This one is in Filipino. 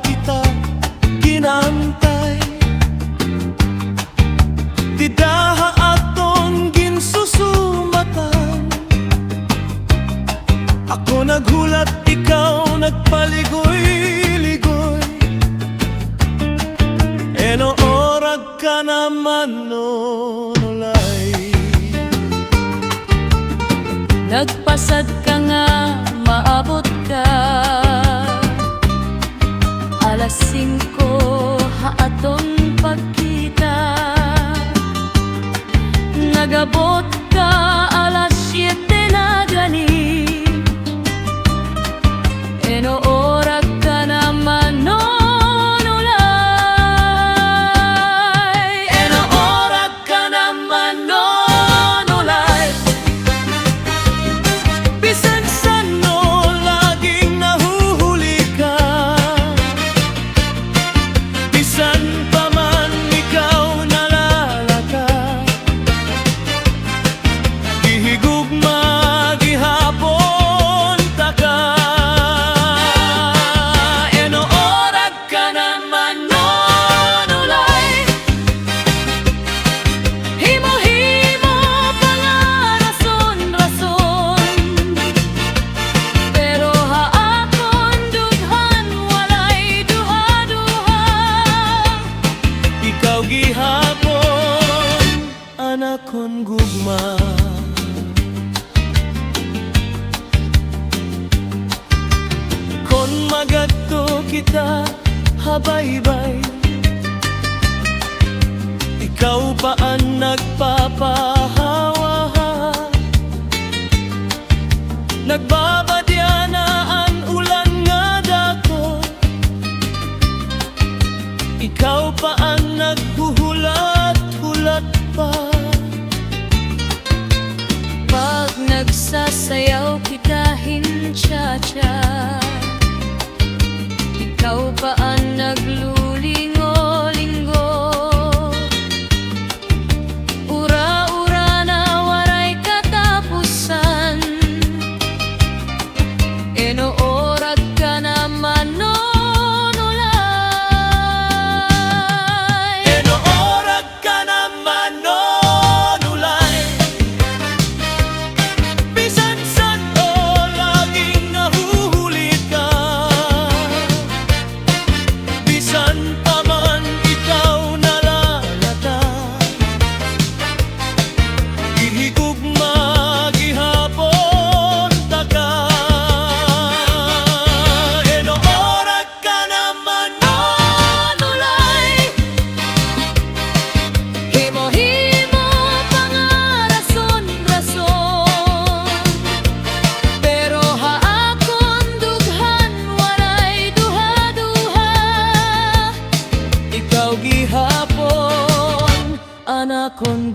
kita ginantay, tidaha atong ginsusumatan. Ako naghulat, ikaw nagpaligoy-ligoy. Enoorag ka naman nonolay. Nagpasad ka nga, maabot ka alas 5 haaton pagkita. Nagabot ka alas 7 na gani. Enoorag ka naman nonolay. Enoorag ka naman nonolay. Bisan sano laging nahuhuli ka, bisan pa man ikaw nalalaka. Gihigugma gihapon ta ka. Enoorag ka naman nonolay. Himo-himo pa nga rason-rason, pero haakon dughan walay duha-duha. Ikaw gihapon, anak kon gugma. Kon magadto kita habaybay, ikaw pa ang nagpapahawa. Nagbabadya na ang ulan nga dako, ikaw pa ang naghuhulat-hulat pa. Pag nagsasayaw kita hincha-cha, ikaw pa ang naglulingo-lingo. Ura-ura na waray katapusan. Enoorag ka naman nonolay. Enoorag ka naman nonolay. Bisan saan laging nahuhuli ka, bisan pa man ikaw nalalata. Gihigugma gihapon ta ka. Enoorag ka naman nonolay. Himo-himo pa nga rason-rason, pero haakon dughan walay duha-duha. Ikaw gihapon, anak kon